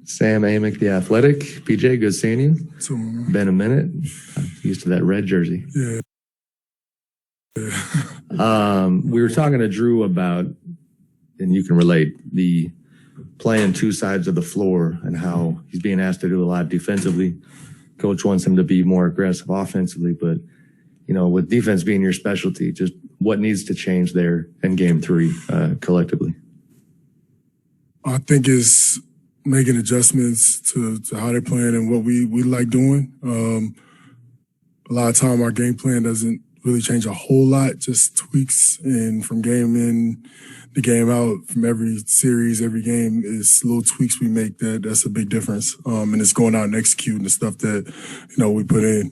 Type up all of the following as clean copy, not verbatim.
Sam Amick, The Athletic. PJ, good seeing you. So, Been a minute. I'm used to that red jersey. Yeah. We were talking to Drew about, and you can relate, the playing two sides of the floor and how he's being asked to do a lot defensively. Coach wants him to be more aggressive offensively, but, you know, with defense being your specialty, just what needs to change there in game 3 collectively? I think it's making adjustments to how they're playing and what we like doing. A lot of time our game plan doesn't really change a whole lot, just tweaks. And from game in to game out, from every series, every game, is little tweaks we make that's a big difference. And it's going out and executing the stuff that, you know, we put in.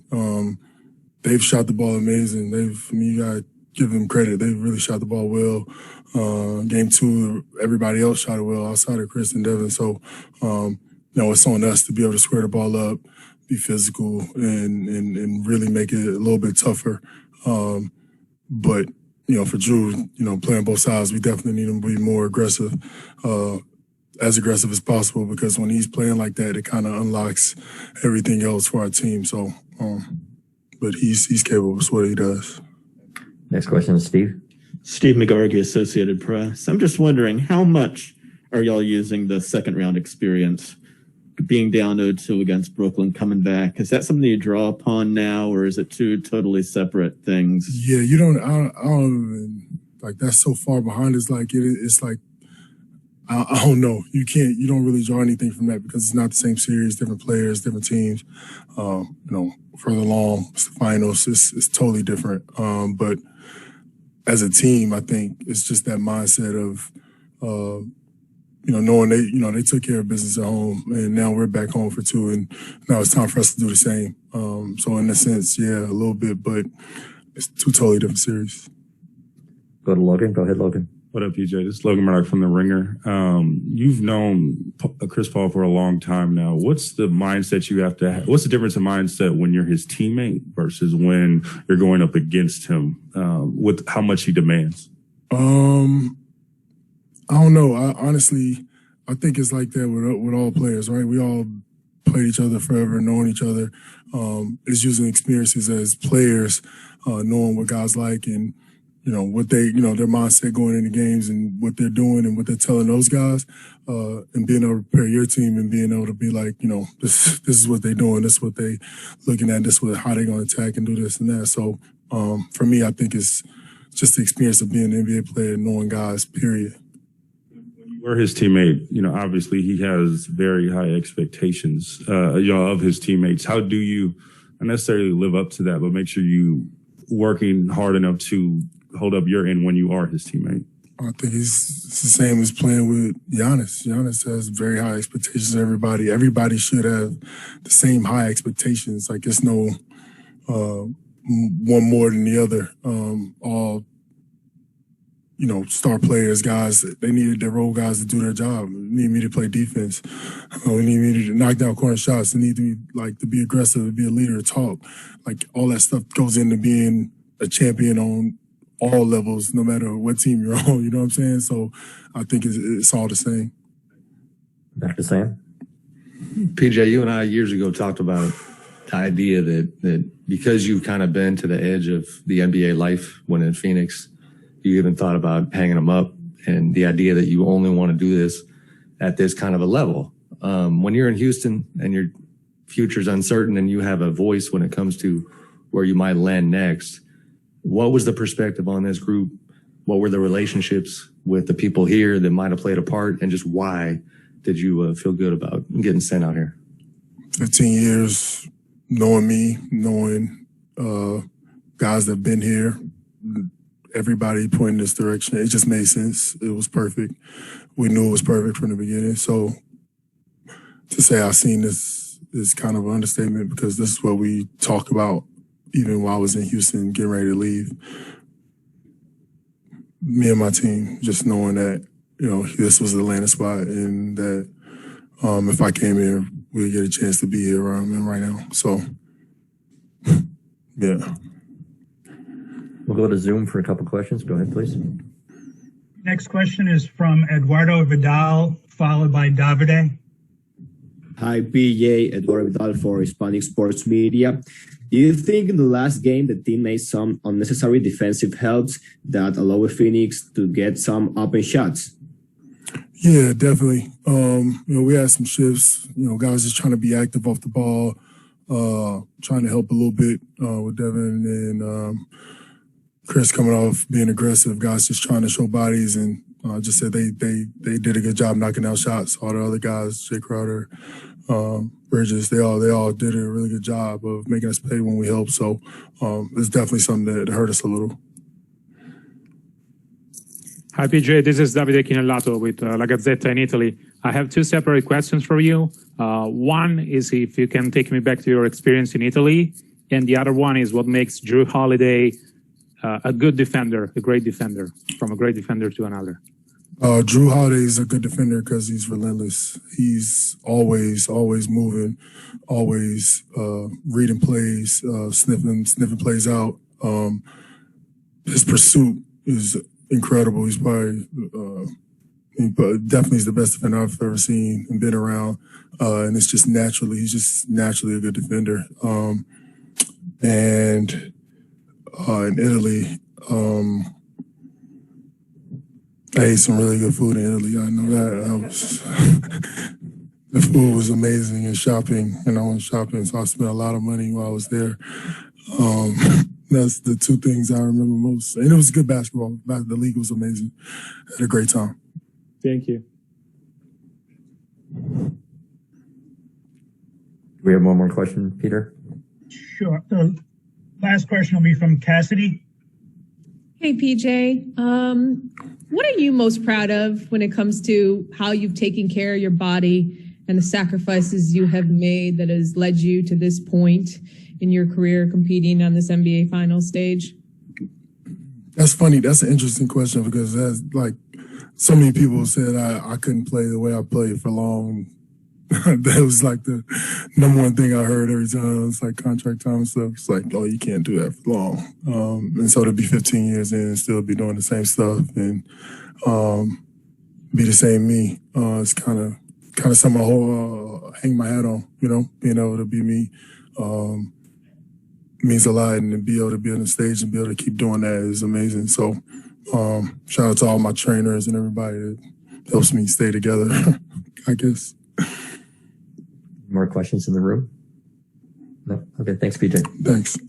They've shot the ball amazing. You gotta give them credit. They've really shot the ball well. Game 2, everybody else shot it well outside of Chris and Devin. So, you know, it's on us to be able to square the ball up, be physical, and really make it a little bit tougher. But, you know, for Drew, you know, playing both sides, we definitely need him to be more aggressive, as aggressive as possible, because when he's playing like that, it kind of unlocks everything else for our team. So, but he's capable of what he does. Next question is Steve. Steve McGargy, Associated Press. I'm just wondering, how much are y'all using the second round experience, being down 0-2 against Brooklyn, coming back? Is that something you draw upon now, or is it two totally separate things? Yeah, I don't even, like, that's so far behind. It's like, it's like, I don't know. You don't really draw anything from that because it's not the same series, different players, different teams. You know, further along, it's the finals, it's totally different. But as a team, I think it's just that mindset of, you know, knowing they took care of business at home, and now we're back home for 2, and now it's time for us to do the same. So in a sense, yeah, a little bit, but it's 2 totally different series. Go to Logan. Go ahead, Logan. What up, PJ? This is Logan Murdoch from The Ringer. You've known Chris Paul for a long time now. What's the mindset you have to have? What's the difference in mindset when you're his teammate versus when you're going up against him with how much he demands? I don't know. Honestly, I think it's like that with all players, right? We all played each other forever, knowing each other. It's using experiences as players, knowing what guys like and, you know, what they, you know, their mindset going into games and what they're doing and what they're telling those guys, and being able to prepare your team and being able to be like, you know, this is what they're doing, this is what they looking at, this is how they're going to attack and do this and that. So, for me, I think it's just the experience of being an NBA player, knowing guys, period. When you were his teammate, you know, obviously he has very high expectations, you know, of his teammates. How do you not necessarily live up to that, but make sure you working hard enough to hold up your end when you are his teammate? I think it's the same as playing with Giannis. Giannis has very high expectations of everybody. Everybody should have the same high expectations. Like, it's no one more than the other. All, you know, star players, guys, they needed their role guys to do their job. They need me to play defense. They need me to knock down corner shots. They need to be, like, to be aggressive, to be a leader, to talk. Like, all that stuff goes into being a champion on all levels, no matter what team you're on, you know what I'm saying? So I think it's all the same. Back to Sam. PJ, you and I years ago talked about the idea that because you've kind of been to the edge of the NBA life when in Phoenix, you even thought about hanging them up, and the idea that you only want to do this at this kind of a level. When you're in Houston and your future's uncertain and you have a voice when it comes to where you might land next, what was the perspective on this group? What were the relationships with the people here that might have played a part? And just why did you feel good about getting sent out here? 15 years, knowing me, knowing guys that have been here, everybody pointing this direction. It just made sense. It was perfect. We knew it was perfect from the beginning. So to say I've seen this is kind of an understatement, because this is what we talk about even while I was in Houston getting ready to leave. Me and my team, just knowing that, you know, this was the landing spot, and that if I came here, we'd get a chance to be here where I'm in right now. So, yeah. We'll go to Zoom for a couple questions. Go ahead, please. Next question is from Eduardo Vidal, followed by Davide. Hi, PJ, Eduardo Vidal for Hispanic Sports Media. Do you think in the last game the team made some unnecessary defensive helps that allowed Phoenix to get some open shots? Yeah, definitely. We had some shifts. Guys just trying to be active off the ball, trying to help a little bit with Devin and Chris coming off being aggressive. Guys just trying to show bodies and just said they did a good job knocking out shots. All the other guys, Jay Crowder, Bridges, they all did a really good job of making us pay when we helped. So it's definitely something that hurt us a little. Hi, PJ. This is Davide Chinellato with La Gazzetta in Italy. I have two separate questions for you. One is if you can take me back to your experience in Italy, and the other one is what makes Drew Holiday a good defender, a great defender, from a great defender to another. Drew Holiday is a good defender because he's relentless. He's always moving, always reading plays, sniffing plays out. His pursuit is incredible. He's probably, definitely is the best defender I've ever seen and been around. And it's just he's just naturally a good defender. And in Italy, I ate some really good food in Italy. I know that. The food was amazing and shopping, and I went shopping, so I spent a lot of money while I was there. That's the two things I remember most. And it was good basketball. The league was amazing. I had a great time. Thank you. Do we have one more question, Peter? Sure. The last question will be from Cassidy. Hey, PJ. What are you most proud of when it comes to how you've taken care of your body and the sacrifices you have made that has led you to this point in your career competing on this NBA Finals stage? That's funny. That's an interesting question because that's like so many people said I couldn't play the way I played for long. That was like the number one thing I heard every time. It's like contract time and stuff. It's like, oh, you can't do that for long. And so to be 15 years in and still be doing the same stuff and be the same me, it's kind of something I hang my hat on, being able to be me means a lot, and to be able to be on the stage and be able to keep doing that is amazing. So shout out to all my trainers and everybody that helps me stay together, I guess. More questions in the room? No? Okay, thanks, PJ. Thanks.